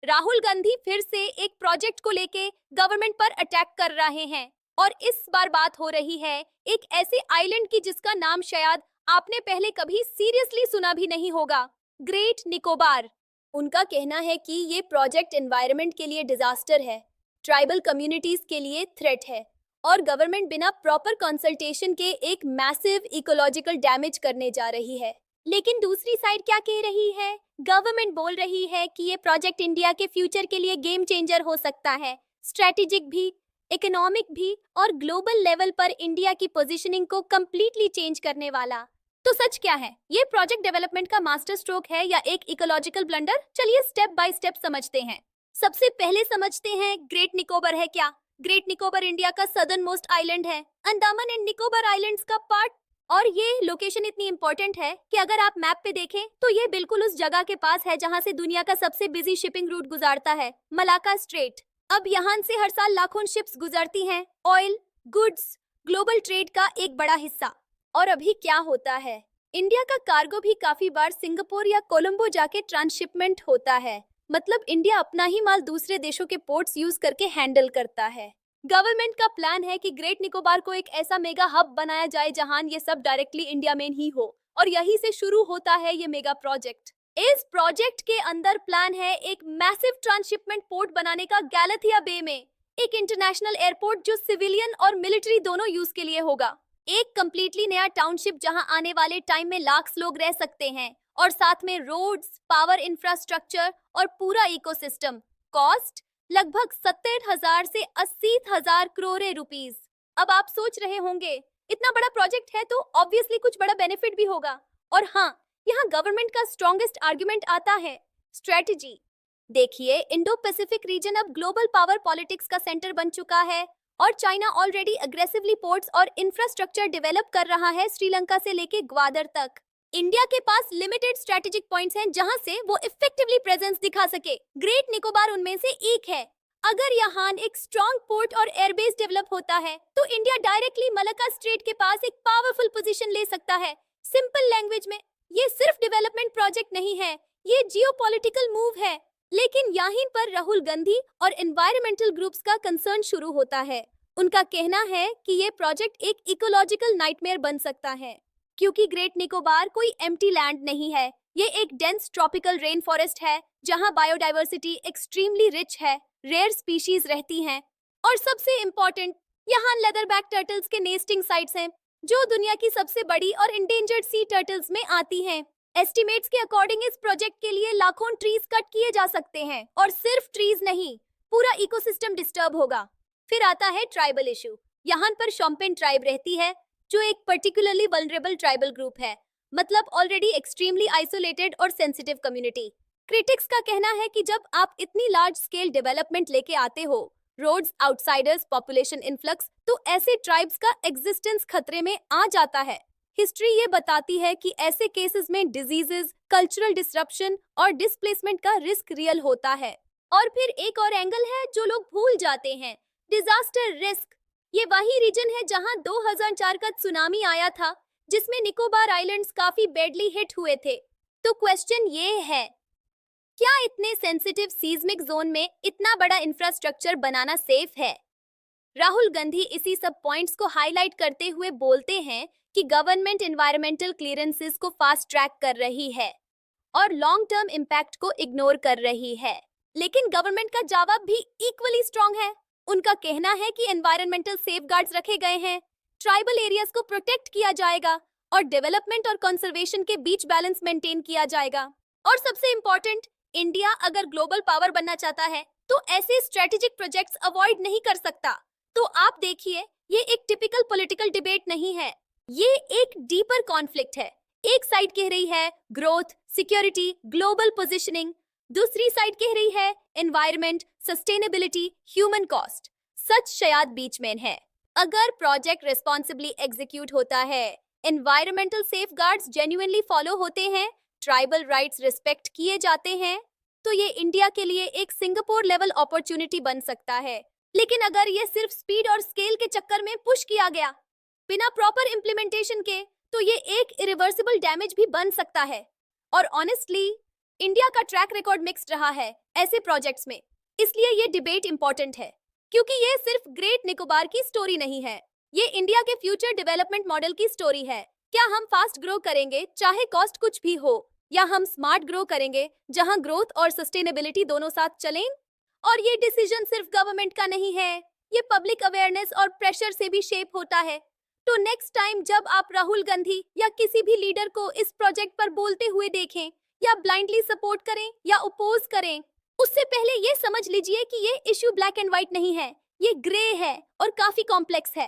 राहुल गांधी फिर से एक प्रोजेक्ट को लेके गवर्नमेंट पर अटैक कर रहे हैं और इस बार बात हो रही है एक ऐसे आइलैंड की जिसका नाम शायद आपने पहले कभी सीरियसली सुना भी नहीं होगा, ग्रेट निकोबार। उनका कहना है कि ये प्रोजेक्ट एनवायरनमेंट के लिए डिजास्टर है, ट्राइबल कम्युनिटीज के लिए थ्रेट है और गवर्नमेंट बिना प्रॉपर कंसल्टेशन के एक मैसिव इकोलॉजिकल डैमेज करने जा रही है। लेकिन दूसरी साइड क्या कह रही है? गवर्नमेंट बोल रही है कि ये प्रोजेक्ट इंडिया के फ्यूचर के लिए गेम चेंजर हो सकता है, स्ट्रेटेजिक भी, इकोनॉमिक भी और ग्लोबल लेवल पर इंडिया की पोजीशनिंग को कंप्लीटली चेंज करने वाला। तो सच क्या है? ये प्रोजेक्ट डेवलपमेंट का मास्टर स्ट्रोक है या एक इकोलॉजिकल ब्लंडर? चलिए स्टेप बाय स्टेप समझते हैं। सबसे पहले समझते हैं ग्रेट निकोबार है क्या। ग्रेट निकोबार इंडिया का सदर्न मोस्ट आइलैंड है, अंडमान एंड निकोबार आइलैंड्स का पार्ट। और ये लोकेशन इतनी इंपॉर्टेंट है कि अगर आप मैप पे देखें तो ये बिल्कुल उस जगह के पास है जहां से दुनिया का सबसे बिजी शिपिंग रूट गुजरता है, मलाक्का स्ट्रेट। अब यहाँ से हर साल लाखों शिप्स गुजरती हैं, ऑयल, गुड्स, ग्लोबल ट्रेड का एक बड़ा हिस्सा। और अभी क्या होता है, इंडिया का कार्गो भी काफी बार सिंगापुर या कोलंबो जाके ट्रांसशिपमेंट होता है। मतलब इंडिया अपना ही माल दूसरे देशों के पोर्ट्स यूज करके हैंडल करता है। गवर्नमेंट का प्लान है कि ग्रेट निकोबार को एक ऐसा मेगा हब बनाया जाए जहां ये सब डायरेक्टली इंडिया में ही हो और यहीं से शुरू होता है ये मेगा प्रोजेक्ट। इस प्रोजेक्ट के अंदर प्लान है एक मैसिव ट्रांसशिपमेंट पोर्ट बनाने का गैलाथिया बे में, एक इंटरनेशनल एयरपोर्ट जो सिविलियन और मिलिट्री दोनों यूज के लिए होगा, एक कंप्लीटली नया टाउनशिप जहां आने वाले टाइम में लाख लोग रह सकते हैं और साथ में रोड्स, पावर इंफ्रास्ट्रक्चर और पूरा इकोसिस्टम। कॉस्ट लगभग 70,000 से 80,000 करोड़ रुपीस। अब आप सोच रहे होंगे इतना बड़ा प्रोजेक्ट है तो ऑब्वियसली कुछ बड़ा बेनिफिट भी होगा। और हाँ, यहाँ गवर्नमेंट का स्ट्रॉन्गेस्ट आर्गुमेंट आता है स्ट्रेटजी। देखिए, इंडो पैसिफिक रीजन अब ग्लोबल पावर पॉलिटिक्स का सेंटर बन चुका है और चाइना ऑलरेडी अग्रेसिवली पोर्ट्स और इंफ्रास्ट्रक्चर डेवलप कर रहा है, श्रीलंका से लेके ग्वादर तक। इंडिया के पास लिमिटेड स्ट्रेटेजिक पॉइंट्स हैं जहां से वो इफेक्टिवली प्रेजेंस दिखा सके। ग्रेट निकोबार उनमें से एक है। अगर यहाँ एक स्ट्रॉन्ग पोर्ट और एयरबेस डेवलप होता है तो इंडिया डायरेक्टली मलक्का स्ट्रेट के पास एक पावरफुल पोजीशन ले सकता है। सिंपल लैंग्वेज में ये सिर्फ डेवलपमेंट प्रोजेक्ट नहीं है, ये जियोपॉलिटिकल मूव है। लेकिन यहीं पर राहुल गांधी और एनवायरमेंटल ग्रुप्स का कंसर्न शुरू होता है। उनका कहना है कि ये प्रोजेक्ट एक इकोलॉजिकल नाइटमेयर बन सकता है क्योंकि ग्रेट निकोबार कोई एम्प्टी लैंड नहीं है, ये एक डेंस ट्रॉपिकल रेन फॉरेस्ट है जहां बायोडाइवर्सिटी एक्सट्रीमली रिच है, रेयर स्पीशीज रहती हैं और सबसे इम्पोर्टेंट, यहाँ लेदरबैक टर्टल्स के नेस्टिंग साइट्स हैं जो दुनिया की सबसे बड़ी और इंडेंजर्ड सी टर्टल्स में आती हैं। एस्टिमेट्स के अकॉर्डिंग इस प्रोजेक्ट के लिए लाखों ट्रीज कट किए जा सकते हैं और सिर्फ ट्रीज नहीं, पूरा इकोसिस्टम डिस्टर्ब होगा। फिर आता है ट्राइबल इशू। यहाँ पर शोम्पेन ट्राइब रहती है जो एक पर्टिकुलरली वल्नरेबल ट्राइबल ग्रुप है, मतलब ऑलरेडी एक्सट्रीमली आइसोलेटेड और सेंसिटिव कम्युनिटी। क्रिटिक्स का कहना है कि जब आप इतनी लार्ज स्केल डेवलपमेंट लेके आते हो, रोड्स, आउटसाइडर्स, पॉपुलेशन इन्फ्लक्स, तो ऐसे ट्राइब्स का एग्जिस्टेंस खतरे में आ जाता है। हिस्ट्री ये बताती है कि ऐसे केसेस में डिजीजेस, कल्चरल डिसरप्शन और डिस्प्लेसमेंट का रिस्क रियल होता है। और फिर एक और एंगल है जो लोग भूल जाते हैं, डिजास्टर रिस्क। ये वही रीजन है जहां 2004 का सुनामी आया था जिसमें निकोबार आइलैंड्स काफी बैडली हिट हुए थे। तो क्वेश्चन ये है, क्या इतने सेंसिटिव सीस्मिक जोन में इतना बड़ा इंफ्रास्ट्रक्चर बनाना सेफ है? राहुल गांधी इसी सब पॉइंट्स को हाईलाइट करते हुए बोलते हैं कि गवर्नमेंट एनवायरमेंटल क्लियरेंसेस को फास्ट ट्रैक कर रही है और लॉन्ग टर्म इम्पैक्ट को इग्नोर कर रही है। लेकिन गवर्नमेंट का जवाब भी इक्वली स्ट्रॉन्ग है। उनका कहना है कि एनवायरमेंटल सेफगार्ड्स रखे गए हैं, ट्राइबल एरियाज को प्रोटेक्ट किया जाएगा और डेवलपमेंट और कंजर्वेशन के बीच बैलेंस मेंटेन किया जाएगा। और सबसे इम्पोर्टेंट, इंडिया अगर ग्लोबल पावर बनना चाहता है तो ऐसे स्ट्रेटेजिक प्रोजेक्ट्स अवॉइड नहीं कर सकता। तो आप देखिए, ये एक टिपिकल पॉलिटिकल डिबेट नहीं है, ये एक डीपर कॉन्फ्लिक्ट है। एक साइड कह रही है ग्रोथ, सिक्योरिटी, ग्लोबल पोजिशनिंग, दूसरी साइड कह रही है एनवायरमेंट, सस्टेनेबिलिटी, ह्यूमन कॉस्ट। सच शायद बीच में है। अगर प्रोजेक्ट रिस्पॉन्सिबली एग्जीक्यूट होता है, एनवायरमेंटल सेफगार्ड्स जेन्युइनली फॉलो होते हैं, ट्राइबल राइट्स रिस्पेक्ट किए जाते हैं, तो ये इंडिया के लिए एक सिंगापुर लेवल अपॉर्चुनिटी बन सकता है। लेकिन अगर ये सिर्फ स्पीड और स्केल के चक्कर में पुश किया गया बिना प्रॉपर इम्प्लीमेंटेशन के, तो ये एक इरिवर्सिबल डैमेज भी बन सकता है। और ऑनेस्टली इंडिया का ट्रैक रिकॉर्ड मिक्स्ड रहा है ऐसे प्रोजेक्ट्स में, इसलिए ये डिबेट इंपॉर्टेंट है, क्योंकि ये सिर्फ ग्रेट निकोबार की स्टोरी नहीं है, ये इंडिया के फ्यूचर डेवलपमेंट मॉडल की स्टोरी है। क्या हम फास्ट ग्रो करेंगे चाहे कॉस्ट कुछ भी हो, या हम स्मार्ट ग्रो करेंगे जहां ग्रोथ और सस्टेनेबिलिटी दोनों साथ चलें? और ये डिसीजन सिर्फ गवर्नमेंट का नहीं है, ये पब्लिक अवेयरनेस और प्रेशर से भी शेप होता है। तो नेक्स्ट टाइम जब आप राहुल गांधी या किसी भी लीडर को इस प्रोजेक्ट पर बोलते हुए देखें, या ब्लाइंडली सपोर्ट करें या ओपोज करें, उससे पहले ये समझ लीजिए कि ये इश्यू ब्लैक एंड व्हाइट नहीं है, ये ग्रे है और काफी कॉम्प्लेक्स है।